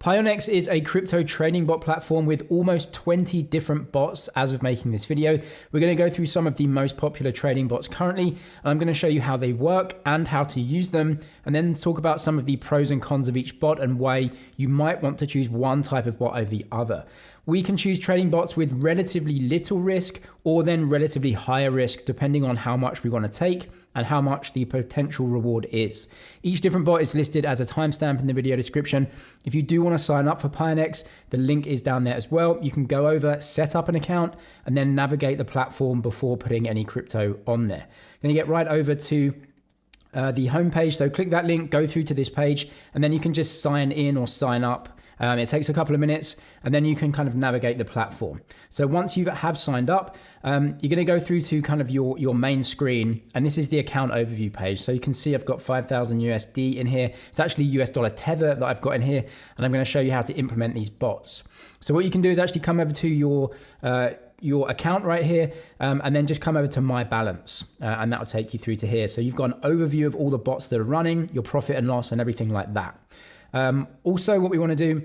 Pionex is a crypto trading bot platform with almost 20 different bots as of making this video. We're going to go through some of the most popular trading bots currently, and I'm going to show you how they work and how to use them, and then talk about some of the pros and cons of each bot and why you might want to choose one type of bot over the other. We can choose trading bots with relatively little risk or then relatively higher risk depending on how much we want to take and how much the potential reward is. Each different bot is listed as a timestamp in the video description. If you do want to sign up for Pionex, the link is down there as well. You can go over, set up an account, and then navigate the platform before putting any crypto on there. I'm going to get right over to the homepage. So click that link, go through to this page, and then you can just sign in or sign up. It takes a couple of minutes, and then you can kind of navigate the platform. So once you have signed up, you're going to go through to kind of your main screen, and this is the account overview page. So you can see I've got 5,000 USD in here. It's actually US dollar tether that I've got in here, and I'm going to show you how to implement these bots. So what you can do is actually come over to your account right here, and then just come over to my balance, and that will take you through to here. So you've got an overview of all the bots that are running, your profit and loss, and everything like that. Also, what we want to do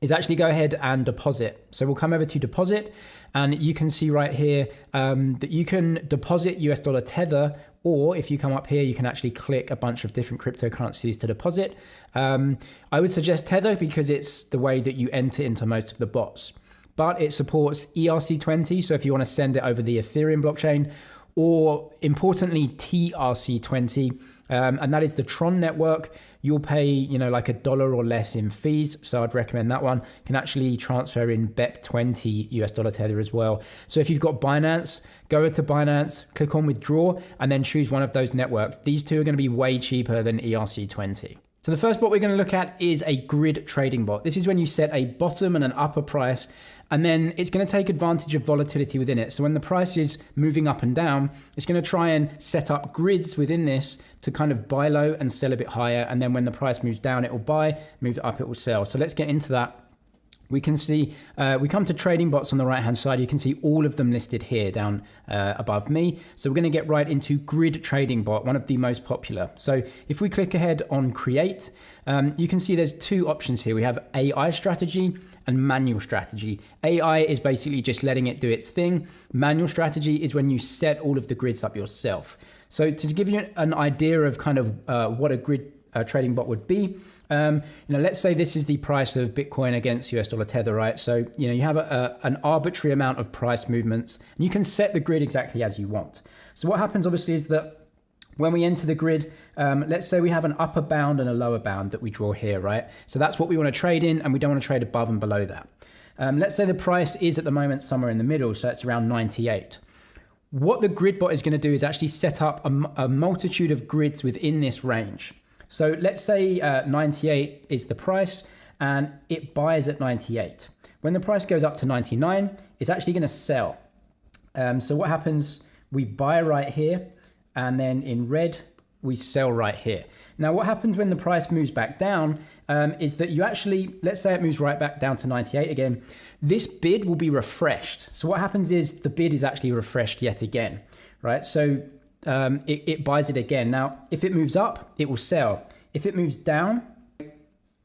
is actually go ahead and deposit. So we'll come over to deposit, and you can see right here that you can deposit US dollar tether, or if you come up here, you can actually click a bunch of different cryptocurrencies to deposit. I would suggest tether because it's the way that you enter into most of the bots, but it supports ERC20. So if you want to send it over the Ethereum blockchain, or importantly, TRC20, and that is the Tron network. You'll pay, like $1 or less in fees. So I'd recommend that one. You can actually transfer in BEP20 US dollar tether as well. So if you've got Binance, go to Binance, click on withdraw, and then choose one of those networks. These two are going to be way cheaper than ERC20. So the first bot we're going to look at is a grid trading bot. This is when you set a bottom and an upper price, and then it's going to take advantage of volatility within it. So when the price is moving up and down, it's going to try and set up grids within this to kind of buy low and sell a bit higher. And then when the price moves down, it will buy, move up, it will sell. So let's get into that. We can see, we come to trading bots on the right hand side. You can see all of them listed here down above me. So we're going to get right into grid trading bot, one of the most popular. So if we click ahead on create, you can see there's two options here. We have AI strategy and manual strategy. AI is basically just letting it do its thing. Manual strategy is when you set all of the grids up yourself. So to give you an idea of kind of what a grid trading bot would be, let's say this is the price of Bitcoin against US dollar tether, right? So, you have an arbitrary amount of price movements, and you can set the grid exactly as you want. So what happens obviously is that when we enter the grid, let's say we have an upper bound and a lower bound that we draw here, right? So that's what we want to trade in, and we don't want to trade above and below that. Let's say the price is at the moment somewhere in the middle, so it's around 98. What the grid bot is going to do is actually set up a multitude of grids within this range. So let's say 98 is the price and it buys at 98. When the price goes up to 99, it's actually going to sell. So what happens, we buy right here, and then in red, we sell right here. Now what happens when the price moves back down is that you actually, let's say it moves right back down to 98 again, this bid will be refreshed. So what happens is the bid is actually refreshed yet again, right? So it buys it again. Now, if it moves up, it will sell. If it moves down,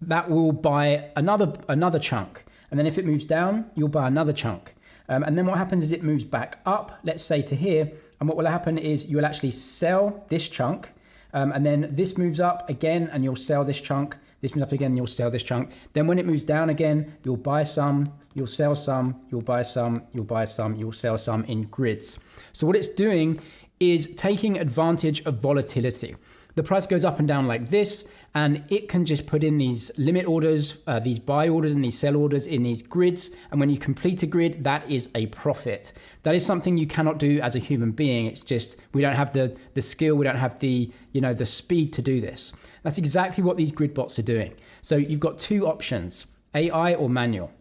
that will buy another chunk. And then if it moves down, you'll buy another chunk. And then what happens is it moves back up, let's say to here. And what will happen is you will actually sell this chunk. And then this moves up again and you'll sell this chunk. This moves up again and you'll sell this chunk. Then when it moves down again, you'll buy some, you'll sell some, you'll buy some, you'll buy some, you'll sell some in grids. So what it's doing is taking advantage of volatility. The price goes up and down like this, and it can just put in these limit orders, these buy orders and these sell orders in these grids. And when you complete a grid, that is a profit. That is something you cannot do as a human being. It's just, we don't have the skill, we don't have the speed to do this. That's exactly what these grid bots are doing. So you've got two options, AI or manual.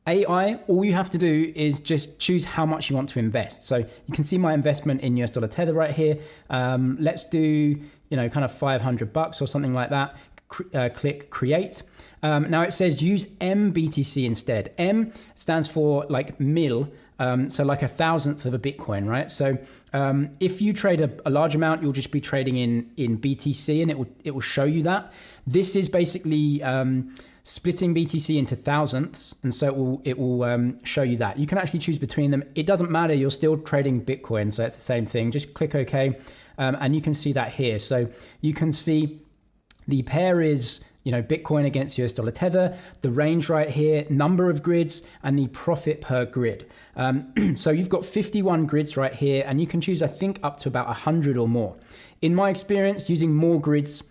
AI, all you have to do is just choose how much you want to invest. So you can see my investment in US dollar tether right here. Let's do, kind of $500 or something like that. Click create. Now it says use MBTC instead. M stands for like mil, so like 1,000th of a Bitcoin, right? So if you trade a large amount, you'll just be trading in BTC, and it will show you that. This is basically splitting BTC into thousandths, and so it will show you that. You can actually choose between them. It doesn't matter, you're still trading Bitcoin, so it's the same thing. Just click OK, and you can see that here. So you can see the pair is, you know, Bitcoin against US dollar tether, the range right here, number of grids, and the profit per grid. So you've got 51 grids right here, and you can choose, I think, up to about 100 or more. In my experience, using more grids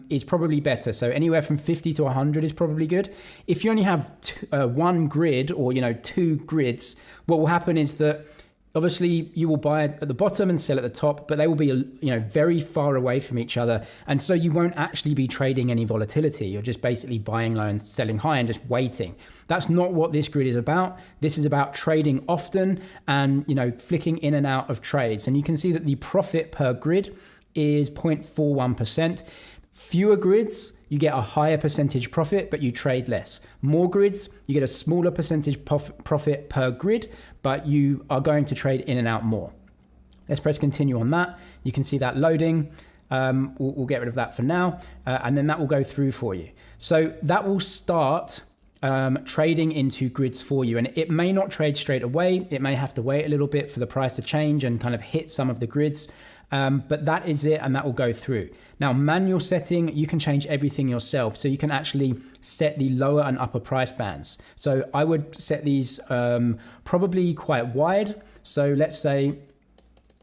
is probably better. So anywhere from 50 to 100 is probably good. If you only have one grid, or, you know, two grids, what will happen is that obviously you will buy at the bottom and sell at the top, but they will be, you know, very far away from each other. And so you won't actually be trading any volatility. You're just basically buying low and selling high and just waiting. That's not what this grid is about. This is about trading often and, you know, flicking in and out of trades. And you can see that the profit per grid is 0.41%. Fewer grids, you get a higher percentage profit, but you trade less. More grids, you get a smaller percentage profit per grid, but you are going to trade in and out more. Let's press continue on that. You can see that loading. We'll get rid of that for now, and then that will go through for you. So that will start trading into grids for you, and it may not trade straight away. It may have to wait a little bit for the price to change and kind of hit some of the grids. But that is it, and that will go through. Now, manual setting, you can change everything yourself. So you can actually set the lower and upper price bands. So I would set these probably quite wide. So let's say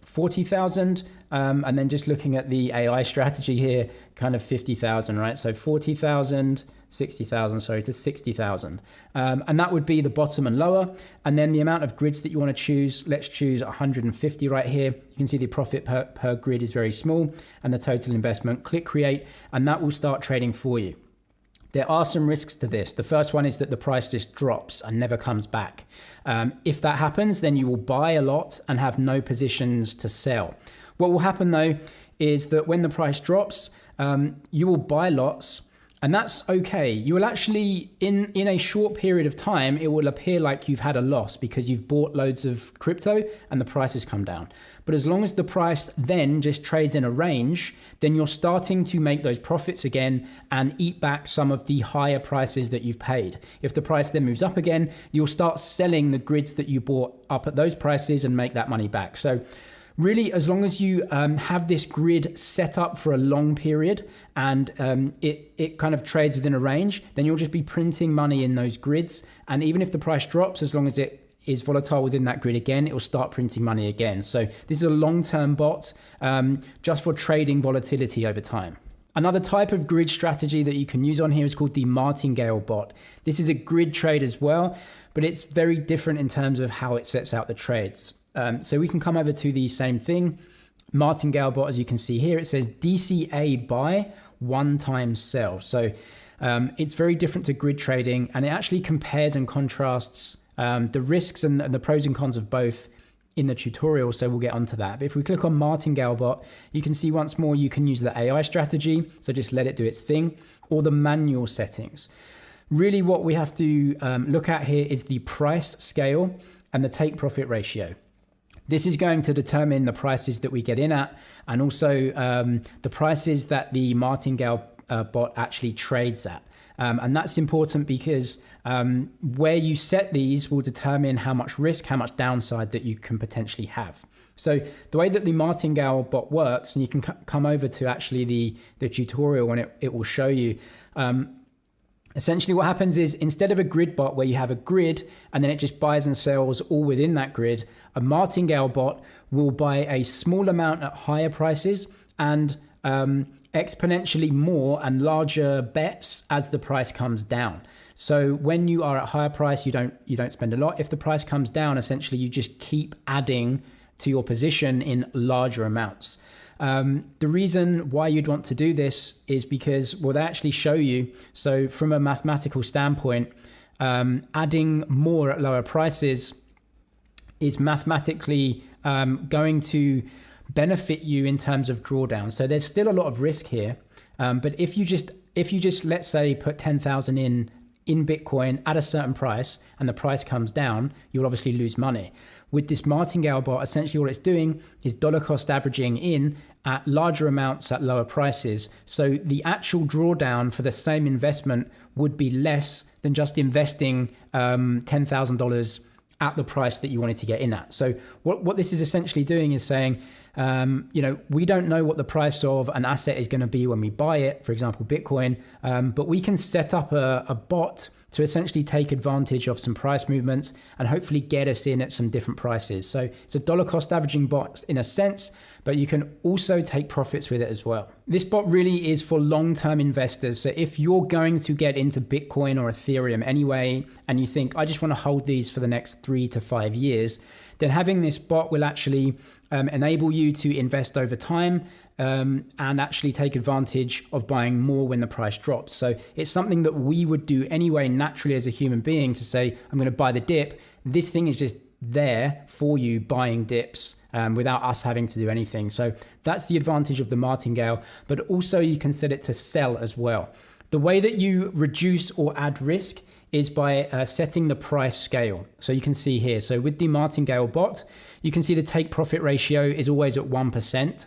40,000, and then just looking at the AI strategy here, kind of 50,000, right? So 40,000, 60,000, sorry, to 60,000. And that would be the bottom and lower. And then the amount of grids that you want to choose, let's choose 150 right here. You can see the profit per grid is very small, and the total investment. Click create, and that will start trading for you. There are some risks to this. The first one is that the price just drops and never comes back. If that happens, then you will buy a lot and have no positions to sell. What will happen though is that when the price drops, you will buy lots, and that's okay. You will actually, in a short period of time, it will appear like you've had a loss because you've bought loads of crypto and the price has come down. But as long as the price then just trades in a range, then you're starting to make those profits again and eat back some of the higher prices that you've paid. If the price then moves up again, you'll start selling the grids that you bought up at those prices and make that money back. So really, as long as you have this grid set up for a long period and it kind of trades within a range, then you'll just be printing money in those grids. And even if the price drops, as long as it is volatile within that grid again, it will start printing money again. So this is a long-term bot just for trading volatility over time. Another type of grid strategy that you can use on here is called the martingale bot. This is a grid trade as well, but it's very different in terms of how it sets out the trades. So we can come over to the same thing. Martingale bot, as you can see here, it says DCA buy, 1 times sell. So it's very different to grid trading, and it actually compares and contrasts the risks and the pros and cons of both in the tutorial. So we'll get onto that. But if we click on Martingale bot, you can see once more, you can use the AI strategy. So just let it do its thing, or the manual settings. Really what we have to look at here is the price scale and the take profit ratio. This is going to determine the prices that we get in at, and also the prices that the Martingale bot actually trades at. And that's important because where you set these will determine how much risk, how much downside that you can potentially have. So the way that the Martingale bot works, and you can come over to actually the tutorial, and it will show you, essentially what happens is, instead of a grid bot where you have a grid and then it just buys and sells all within that grid, a Martingale bot will buy a small amount at higher prices and exponentially more and larger bets as the price comes down. So when you are at higher price, you don't spend a lot. If the price comes down, essentially you just keep adding to your position in larger amounts. The reason why you'd want to do this is because, well, they actually show you. So from a mathematical standpoint, adding more at lower prices is mathematically going to benefit you in terms of drawdown. So there's still a lot of risk here. But if you just, let's say, put 10,000 in Bitcoin at a certain price and the price comes down, you'll obviously lose money. With this martingale bot, essentially what it's doing is dollar cost averaging in at larger amounts at lower prices. So the actual drawdown for the same investment would be less than just investing $10,000 at the price that you wanted to get in at. So what this is essentially doing is saying, we don't know what the price of an asset is going to be when we buy it, for example, Bitcoin, but we can set up a bot to essentially take advantage of some price movements and hopefully get us in at some different prices. So it's a dollar cost averaging bot in a sense, but you can also take profits with it as well. This bot really is for long-term investors. So if you're going to get into Bitcoin or Ethereum anyway, and you think, I just want to hold these for the next 3 to 5 years, then having this bot will actually enable you to invest over time and actually take advantage of buying more when the price drops. So it's something that we would do anyway naturally as a human being to say, I'm going to buy the dip. This thing is just there for you buying dips without us having to do anything. So that's the advantage of the martingale, but also you can set it to sell as well. The way that you reduce or add risk is by setting the price scale. So you can see here, so with the martingale bot, you can see the take profit ratio is always at 1%,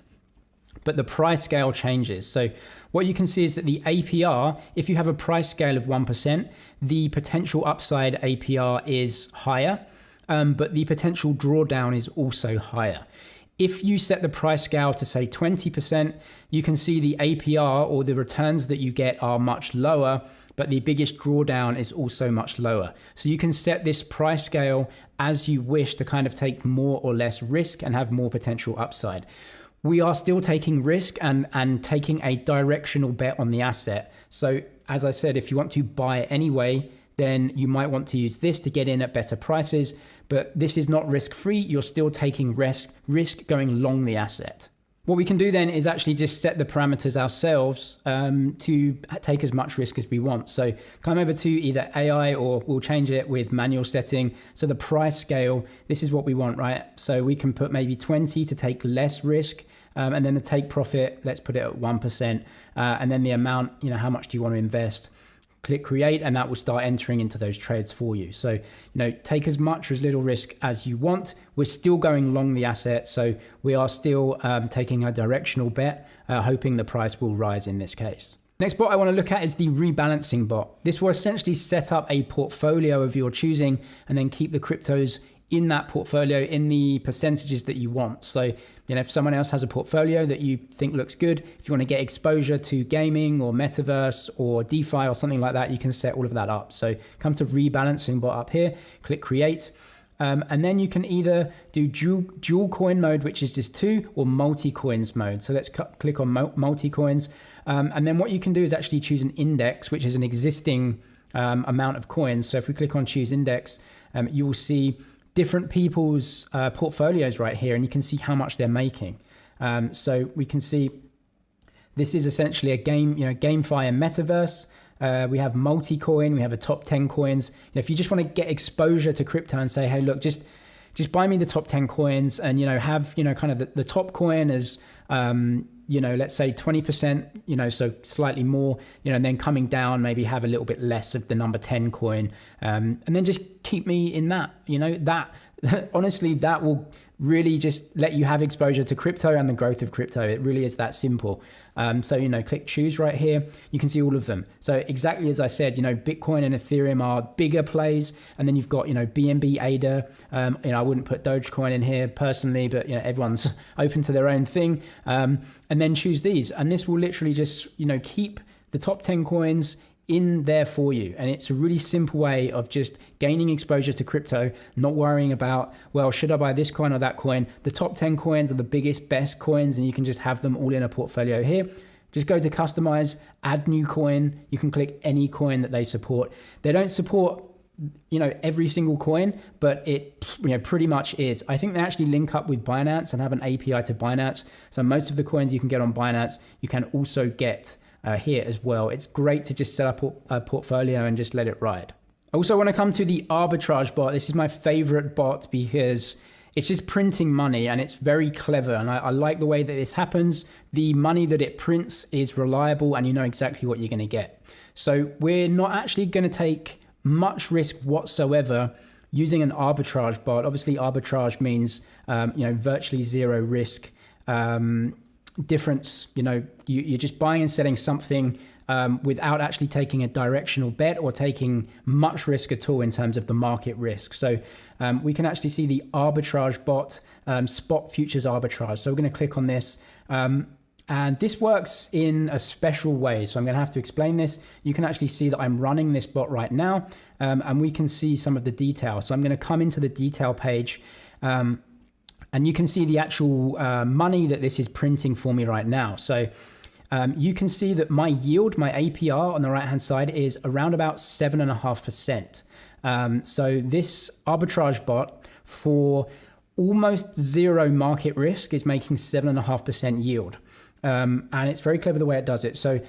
but the price scale changes. So what you can see is that the APR, if you have a price scale of 1%, the potential upside APR is higher, but the potential drawdown is also higher. If you set the price scale to say 20%, you can see the APR or the returns that you get are much lower, but the biggest drawdown is also much lower. So you can set this price scale as you wish to kind of take more or less risk and have more potential upside. We are still taking risk and taking a directional bet on the asset. So as I said, if you want to buy it anyway, then you might want to use this to get in at better prices, but this is not risk-free. You're still taking risk going long the asset. What we can do then is actually just set the parameters ourselves to take as much risk as we want. So come over to either AI or we'll change it with manual setting. So the price scale, this is what we want, right? So we can put maybe 20 to take less risk. And then the take profit, let's put it at 1%. And then the amount, how much do you want to invest? Click create, and that will start entering into those trades for you. So, take as much or as little risk as you want. We're still going long the asset. So we are still taking a directional bet, hoping the price will rise in this case. Next bot I want to look at is the rebalancing bot. This will essentially set up a portfolio of your choosing and then keep the cryptos in that portfolio in the percentages that you want. So, if someone else has a portfolio that you think looks good, if you want to get exposure to gaming or metaverse or DeFi or something like that, you can set all of that up. So come to rebalancing bot up here, click create. And then you can either do dual coin mode, which is just 2, or multi-coins mode. So let's click on multi-coins. And then what you can do is actually choose an index, which is an existing amount of coins. So if we click on choose index, you will see different people's portfolios right here, and you can see how much they're making. So we can see this is essentially a game, GameFi and metaverse. We have multi-coin, we have a top 10 coins. If you just want to get exposure to crypto and say, hey, look, just buy me the top 10 coins and, have, kind of the top coin as, let's say 20%, so slightly more, and then coming down, maybe have a little bit less of the number 10 coin. And then just keep me in that, that honestly, that will really just let you have exposure to crypto and the growth of crypto. It really is that simple. So, click choose right here. You can see all of them. So exactly as I said, Bitcoin and Ethereum are bigger plays. And then you've got, BNB, ADA. I wouldn't put Dogecoin in here personally, but, everyone's open to their own thing. And then choose these. And this will literally just, keep the top 10 coins in there for you. And it's a really simple way of just gaining exposure to crypto, not worrying about, well, should I buy this coin or that coin? The top 10 coins are the biggest, best coins, and you can just have them all in a portfolio here. Just go to customize, add new coin. You can click any coin that they support. They don't support, every single coin, but it, pretty much is. I think they actually link up with Binance and have an API to Binance. So most of the coins you can get on Binance, you can also get here as well. It's great to just set up a portfolio and just let it ride. I also want to come to the arbitrage bot. This is my favorite bot because it's just printing money and it's very clever. And I like the way that this happens. The money that it prints is reliable and you know exactly what you're going to get. So we're not actually going to take much risk whatsoever using an arbitrage bot. Obviously, arbitrage means virtually zero risk difference. You're just buying and selling something without actually taking a directional bet or taking much risk at all in terms of the market risk. So we can actually see the arbitrage bot, spot futures arbitrage. So we're going to click on this. And this works in a special way. So I'm going to have to explain this. You can actually see that I'm running this bot right now, and we can see some of the details. So I'm going to come into the detail page, and you can see the actual money that this is printing for me right now. So you can see that my yield, my APR on the right-hand side is around about 7.5%. So this arbitrage bot for almost zero market risk is making 7.5% yield. And it's very clever the way it does it. So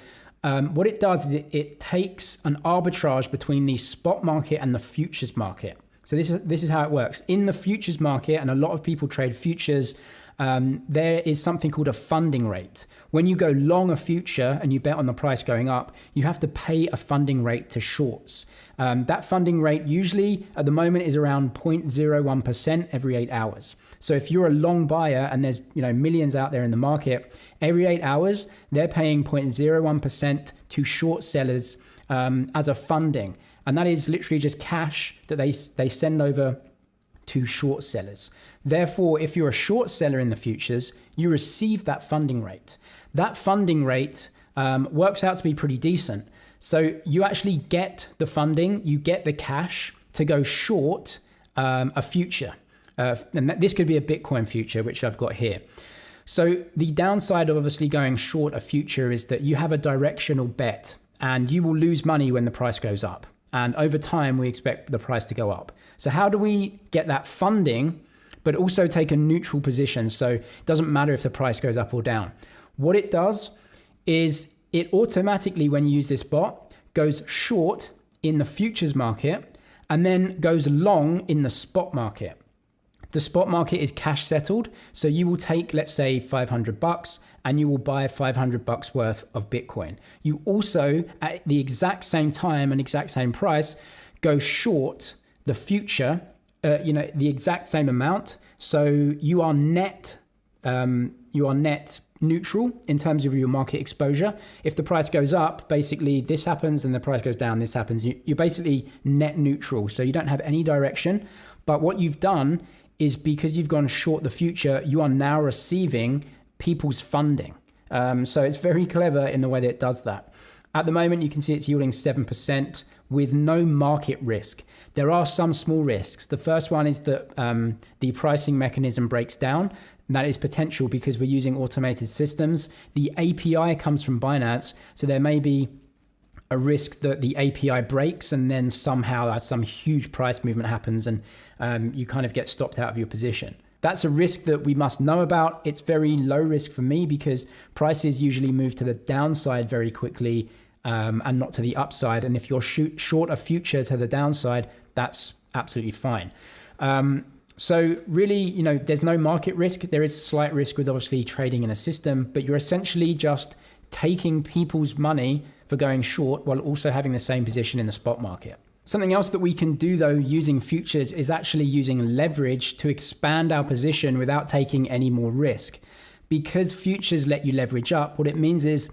what it does is it takes an arbitrage between the spot market and the futures market. So this is how it works. In the futures market, and a lot of people trade futures, there is something called a funding rate. When you go long a future and you bet on the price going up, you have to pay a funding rate to shorts. That funding rate usually at the moment is around 0.01% every 8 hours. So if you're a long buyer and there's millions out there in the market, every 8 hours they're paying 0.01% to short sellers as a funding, and that is literally just cash that they send over to short sellers. Therefore, if you're a short seller in the futures, you receive that funding rate. That funding rate works out to be pretty decent. So you actually get the funding, you get the cash to go short a future. And this could be a Bitcoin future, which I've got here. So the downside of obviously going short a future is that you have a directional bet and you will lose money when the price goes up. And over time, we expect the price to go up. So how do we get that funding, but also take a neutral position? So it doesn't matter if the price goes up or down. What it does is it automatically, when you use this bot, goes short in the futures market and then goes long in the spot market. The spot market is cash settled. So you will take, let's say, $500 and you will buy $500 worth of Bitcoin. You also, at the exact same time and exact same price, go short the future, the exact same amount. So you are net neutral in terms of your market exposure. If the price goes up, basically this happens, and the price goes down, this happens. You're basically net neutral. So you don't have any direction. But what you've done is, because you've gone short the future, you are now receiving people's funding. So it's very clever in the way that it does that. At the moment, you can see it's yielding 7% with no market risk. There are some small risks. The first one is that the pricing mechanism breaks down. And that is potential because we're using automated systems. The API comes from Binance, so there may be a risk that the API breaks and then somehow some huge price movement happens and you kind of get stopped out of your position. That's a risk that we must know about. It's very low risk for me because prices usually move to the downside very quickly and not to the upside. And if you're short a future to the downside, that's absolutely fine. So really, there's no market risk. There is slight risk with obviously trading in a system, but you're essentially just taking people's money for going short while also having the same position in the spot market. Something else that we can do though using futures is actually using leverage to expand our position without taking any more risk. Because futures let you leverage up, what it means is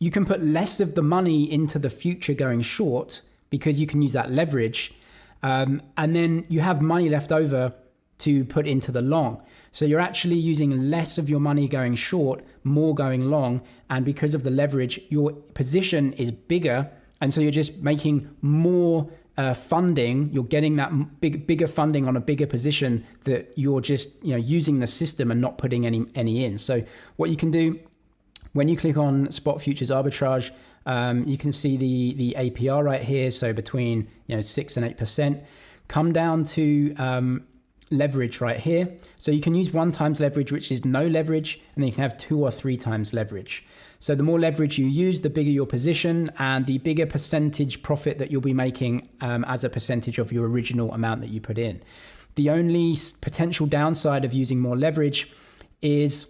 you can put less of the money into the future going short because you can use that leverage. And then you have money left over to put into the long. So you're actually using less of your money going short, more going long. And because of the leverage, your position is bigger. And so you're just making more funding. You're getting that bigger funding on a bigger position that you're just using the system and not putting any in. So what you can do when you click on spot futures arbitrage, you can see the APR right here. So between 6 and 8%. Come down to leverage right here. So you can use 1 times leverage, which is no leverage, and then you can have 2 or 3 times leverage. So the more leverage you use, the bigger your position and the bigger percentage profit that you'll be making as a percentage of your original amount that you put in. The only potential downside of using more leverage is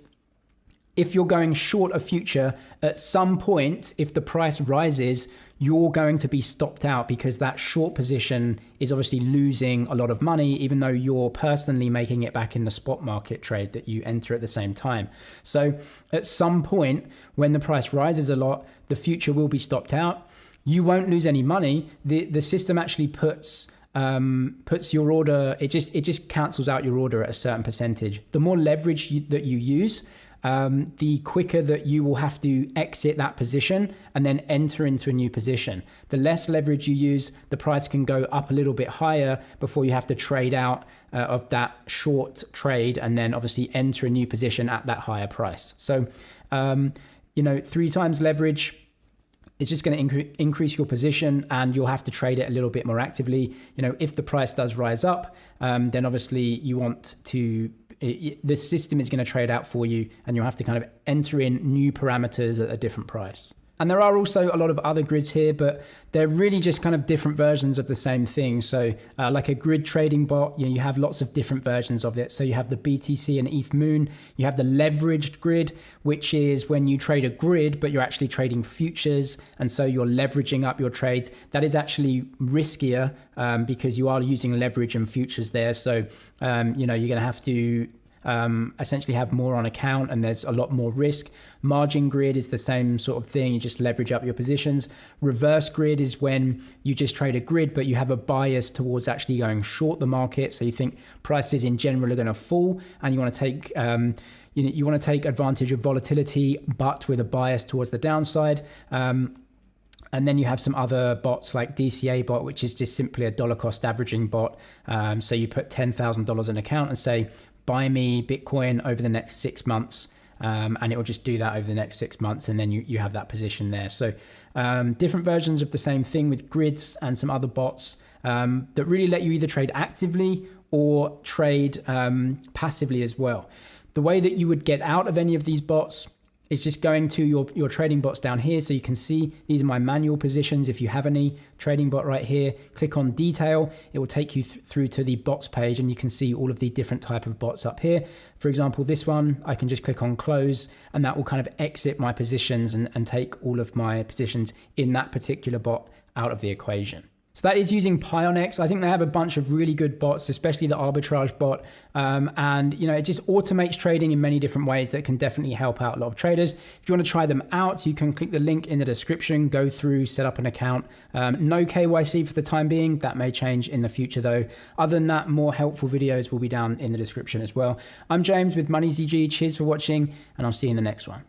if you're going short a future, at some point, if the price rises, you're going to be stopped out because that short position is obviously losing a lot of money, even though you're personally making it back in the spot market trade that you enter at the same time. So at some point, when the price rises a lot, the future will be stopped out. You won't lose any money. The system actually puts your order, it just cancels out your order at a certain percentage. The more leverage that you use, the quicker that you will have to exit that position and then enter into a new position. The less leverage you use, the price can go up a little bit higher before you have to trade out of that short trade and then obviously enter a new position at that higher price. So, 3 times leverage, it's just going to increase your position and you'll have to trade it a little bit more actively. If the price does rise up, then obviously you want to, the system is going to trade out for you and you'll have to kind of enter in new parameters at a different price. And there are also a lot of other grids here, but they're really just kind of different versions of the same thing. So like a grid trading bot, you have lots of different versions of it. So you have the BTC and ETH Moon. You have the leveraged grid, which is when you trade a grid, but you're actually trading futures. And so you're leveraging up your trades. That is actually riskier because you are using leverage and futures there. So, you're going to have to essentially have more on account and there's a lot more risk. Margin grid is the same sort of thing. You just leverage up your positions. Reverse grid is when you just trade a grid, but you have a bias towards actually going short the market. So you think prices in general are going to fall and you want to take, you want to take advantage of volatility, but with a bias towards the downside. And then you have some other bots like DCA bot, which is just simply a dollar cost averaging bot. So you put $10,000 in an account and say, buy me Bitcoin over the next 6 months. And it will just do that over the next 6 months. And then you have that position there. So different versions of the same thing with grids and some other bots that really let you either trade actively or trade passively as well. The way that you would get out of any of these bots is just going to your trading bots down here. So you can see these are my manual positions. If you have any trading bot right here, click on detail. It will take you through to the bots page and you can see all of the different type of bots up here. For example, this one, I can just click on close and that will kind of exit my positions and take all of my positions in that particular bot out of the equation. So that is using Pionex. I think they have a bunch of really good bots, especially the arbitrage bot. And it just automates trading in many different ways that can definitely help out a lot of traders. If you want to try them out, you can click the link in the description, go through, set up an account. No KYC for the time being. That may change in the future though. Other than that, more helpful videos will be down in the description as well. I'm James with MoneyZG. Cheers for watching and I'll see you in the next one.